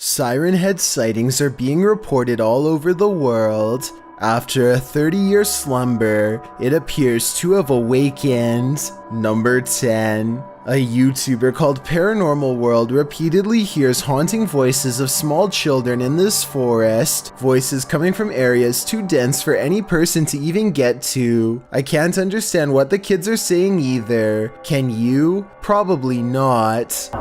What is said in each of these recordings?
Siren head sightings are being reported all over the world. After a 30-year slumber, it appears to have awakened. Number 10. A YouTuber called Paranormal World repeatedly hears haunting voices of small children in this forest. Voices coming from areas too dense for any person to even get to. I can't understand what the kids are saying either. Can you? Probably not.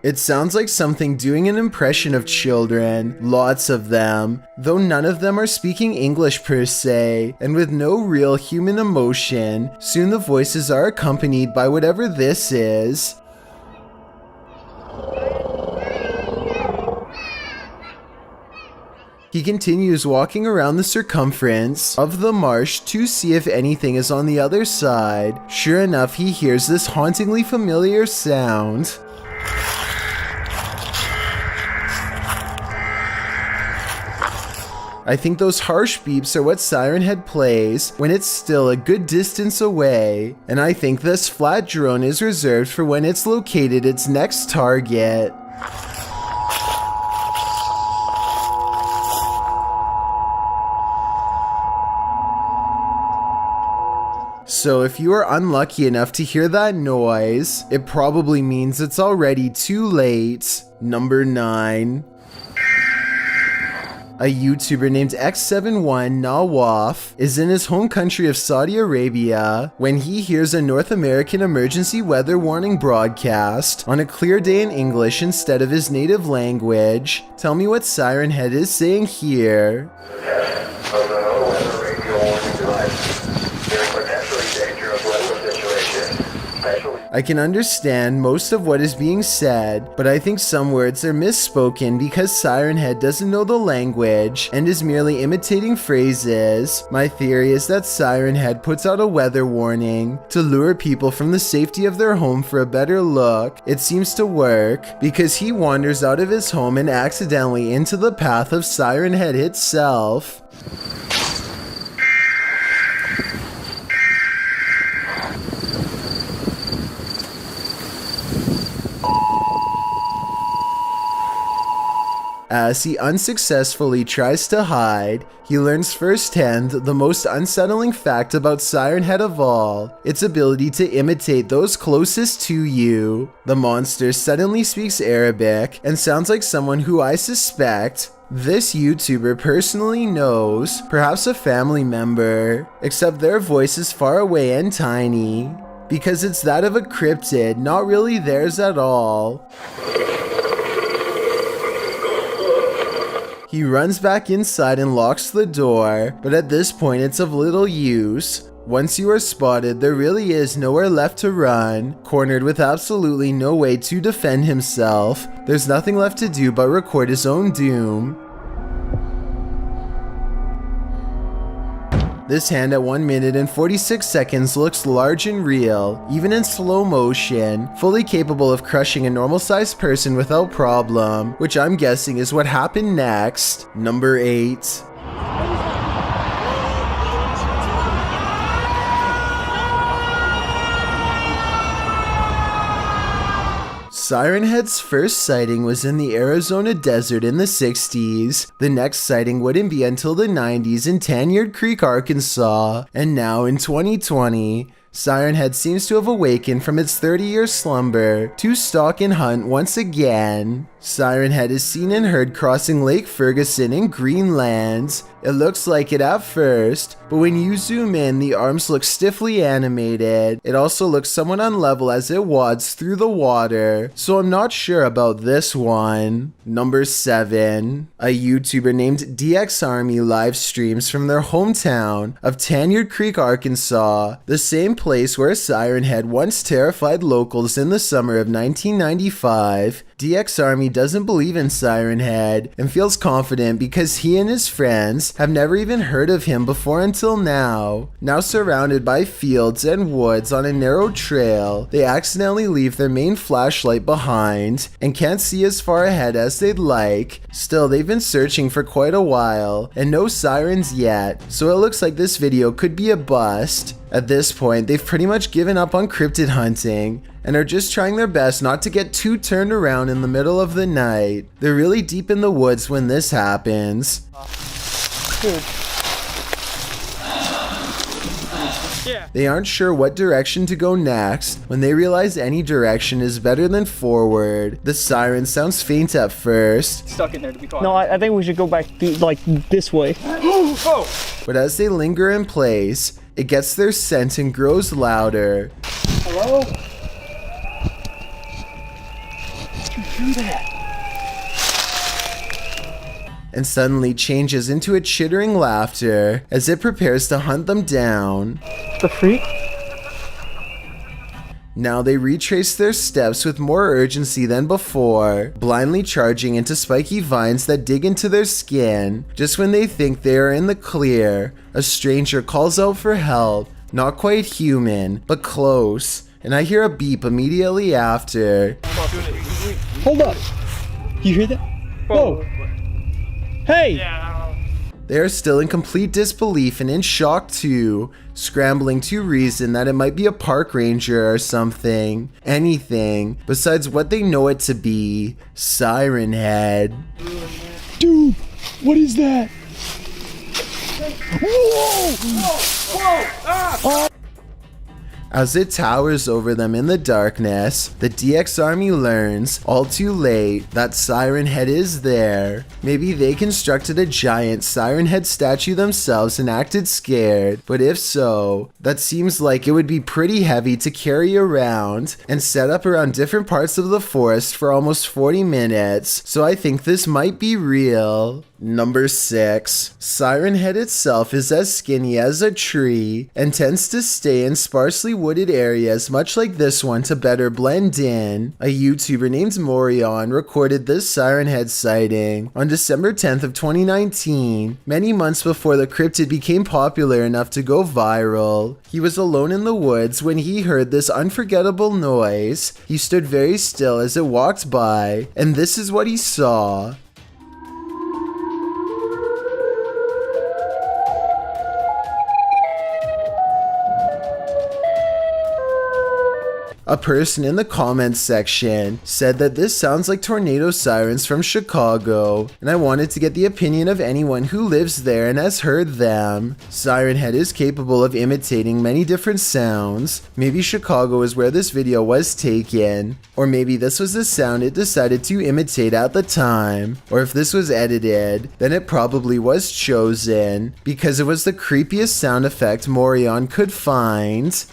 It sounds like something doing an impression of children, lots of them, though none of them are speaking English per se, and with no real human emotion. Soon the voices are accompanied by whatever this is. He continues walking around the circumference of the marsh to see if anything is on the other side. Sure enough, he hears this hauntingly familiar sound. I think those harsh beeps are what Siren Head plays when it's still a good distance away, and I think this flat drone is reserved for when it's located its next target. So if you are unlucky enough to hear that noise, it probably means it's already too late. Number 9. A YouTuber named X71 Nawaf is in his home country of Saudi Arabia when he hears a North American emergency weather warning broadcast on a clear day in English instead of his native language. Tell me what Siren Head is saying here. I can understand most of what is being said, but I think some words are misspoken because Siren Head doesn't know the language and is merely imitating phrases. My theory is that Siren Head puts out a weather warning to lure people from the safety of their home for a better look. It seems to work because he wanders out of his home and accidentally into the path of Siren Head itself. As he unsuccessfully tries to hide, he learns firsthand the most unsettling fact about Siren Head of all, its ability to imitate those closest to you. The monster suddenly speaks Arabic and sounds like someone who I suspect this YouTuber personally knows, perhaps a family member, except their voice is far away and tiny, because it's that of a cryptid, not really theirs at all. He runs back inside and locks the door, but at this point it's of little use. Once you are spotted, there really is nowhere left to run. Cornered with absolutely no way to defend himself, there's nothing left to do but record his own doom. This hand at 1 minute and 46 seconds looks large and real, even in slow motion, fully capable of crushing a normal-sized person without problem, which I'm guessing is what happened next. Number 8. Siren Head's first sighting was in the Arizona desert in the 60s. The next sighting wouldn't be until the 90s in Tanyard Creek, Arkansas. And now in 2020, Siren Head seems to have awakened from its 30-year slumber to stalk and hunt once again. Siren Head is seen and heard crossing Lake Ferguson in Greenland. It looks like it at first, but when you zoom in, the arms look stiffly animated. It also looks somewhat unlevel as it wads through the water, so I'm not sure about this one. Number 7. A YouTuber named DX Army live streams from their hometown of Tanyard Creek, Arkansas, the same place where Siren Head once terrified locals in the summer of 1995. DX Army doesn't believe in Siren Head and feels confident because he and his friends have never even heard of him before until now. Now surrounded by fields and woods on a narrow trail, they accidentally leave their main flashlight behind and can't see as far ahead as they'd like. Still, they've been searching for quite a while and no sirens yet, so it looks like this video could be a bust. At this point, they've pretty much given up on cryptid hunting and are just trying their best not to get too turned around in the middle of the night. They're really deep in the woods when this happens. Dude. Yeah. They aren't sure what direction to go next when they realize any direction is better than forward. The siren sounds faint at first. Stuck in there to be quiet. No, I think we should go back like this way. Oh. But as they linger in place, it gets their scent and grows louder. Hello? Did you do that? And suddenly changes into a chittering laughter as it prepares to hunt them down. The freak? Now they retrace their steps with more urgency than before, blindly charging into spiky vines that dig into their skin. Just when they think they are in the clear, a stranger calls out for help. Not quite human, but close. And I hear a beep immediately after. Hold up. You hear that? Whoa. Hey! They are still in complete disbelief and in shock too, scrambling to reason that it might be a park ranger or something. Anything besides what they know it to be, Siren Head. Dude, what is that? Whoa! Whoa! Ah! As it towers over them in the darkness, the DX army learns, all too late, that Siren Head is there. Maybe they constructed a giant Siren Head statue themselves and acted scared, but if so, that seems like it would be pretty heavy to carry around and set up around different parts of the forest for almost 40 minutes, so I think this might be real. Number 6. Siren Head itself is as skinny as a tree and tends to stay in sparsely wooded areas much like this one to better blend in. A YouTuber named Morion recorded this Siren Head sighting on December 10th of 2019, many months before the cryptid became popular enough to go viral. He was alone in the woods when he heard this unforgettable noise. He stood very still as it walked by, and this is what he saw. A person in the comments section said that this sounds like tornado sirens from Chicago, and I wanted to get the opinion of anyone who lives there and has heard them. Siren Head is capable of imitating many different sounds. Maybe Chicago is where this video was taken, or maybe this was the sound it decided to imitate at the time, or if this was edited, then it probably was chosen, because it was the creepiest sound effect Morion could find.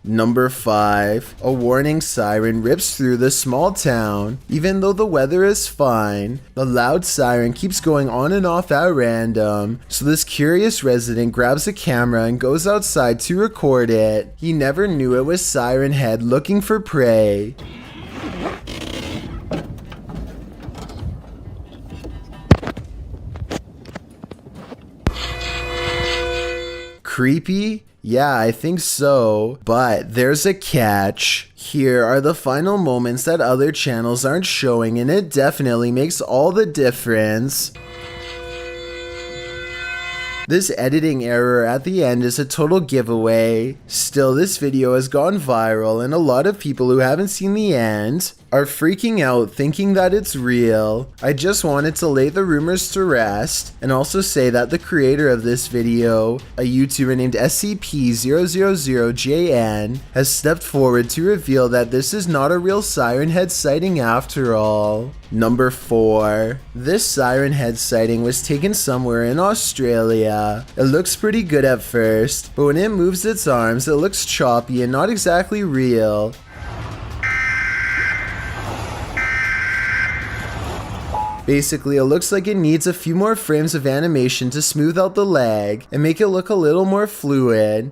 Number 5. A warning siren rips through the small town. Even though the weather is fine, the loud siren keeps going on and off at random, so this curious resident grabs a camera and goes outside to record it. He never knew it was Siren Head looking for prey. Creepy? Yeah, I think so, but there's a catch. Here are the final moments that other channels aren't showing, and it definitely makes all the difference. This editing error at the end is a total giveaway. Still, this video has gone viral, and a lot of people who haven't seen the end are freaking out thinking that it's real. I just wanted to lay the rumors to rest and also say that the creator of this video, a YouTuber named SCP-000JN, has stepped forward to reveal that this is not a real Siren Head sighting after all. Number 4. This Siren Head sighting was taken somewhere in Australia. It looks pretty good at first, but when it moves its arms it looks choppy and not exactly real. Basically, it looks like it needs a few more frames of animation to smooth out the lag and make it look a little more fluid.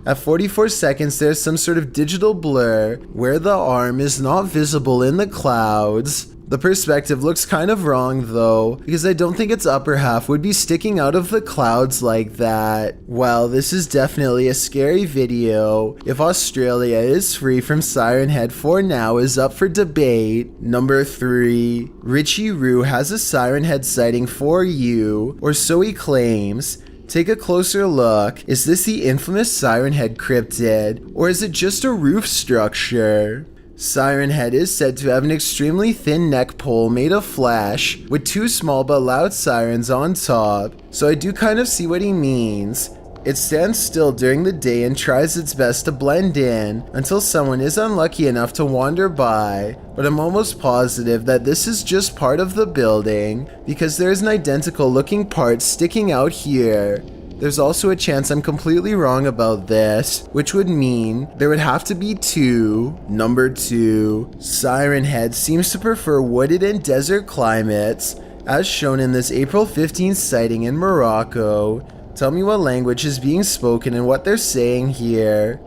At 44 seconds, there's some sort of digital blur where the arm is not visible in the clouds. The perspective looks kind of wrong though, because I don't think its upper half would be sticking out of the clouds like that. Well, this is definitely a scary video. If Australia is free from Siren Head for now is up for debate. Number 3. Richie Roo has a Siren Head sighting for you, or so he claims. Take a closer look. Is this the infamous Siren Head cryptid, or is it just a roof structure? Siren Head is said to have an extremely thin neck pole made of flash, with 2 small but loud sirens on top, so I do kind of see what he means. It stands still during the day and tries its best to blend in until someone is unlucky enough to wander by, but I'm almost positive that this is just part of the building because there is an identical looking part sticking out here. There's also a chance I'm completely wrong about this, which would mean there would have to be 2. Number 2. Siren Head seems to prefer wooded and desert climates, as shown in this April 15th sighting in Morocco. Tell me what language is being spoken and what they're saying here.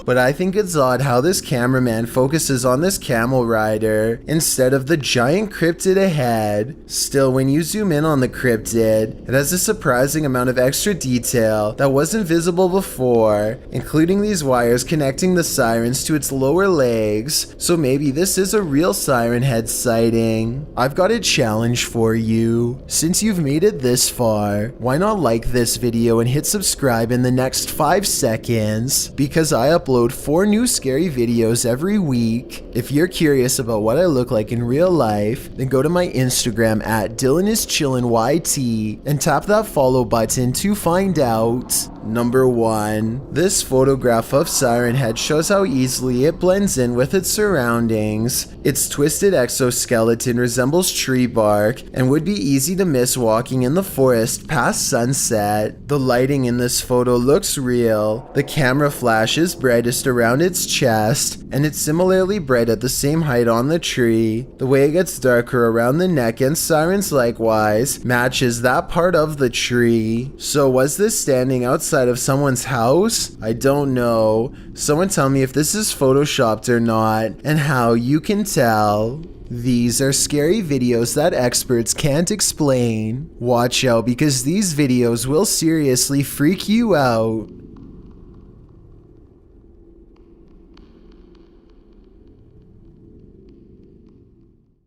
But I think it's odd how this cameraman focuses on this camel rider instead of the giant cryptid ahead. Still, when you zoom in on the cryptid, it has a surprising amount of extra detail that wasn't visible before, including these wires connecting the sirens to its lower legs, so maybe this is a real Siren Head sighting. I've got a challenge for you. Since you've made it this far, why not like this video and hit subscribe in the next 5 seconds, because I upload 4 new scary videos every week. If you're curious about what I look like in real life, then go to my Instagram at DylanIsChillinYT and tap that follow button to find out. Number 1. This photograph of Siren Head shows how easily it blends in with its surroundings. Its twisted exoskeleton resembles tree bark and would be easy to miss walking in the forest past sunset. The lighting in this photo looks real. The camera flash is brightest around its chest, and it's similarly bright at the same height on the tree. The way it gets darker around the neck and sirens likewise matches that part of the tree. So was this standing outside of someone's house? I don't know. Someone tell me if this is photoshopped or not, and how you can tell. These are scary videos that experts can't explain. Watch out because these videos will seriously freak you out.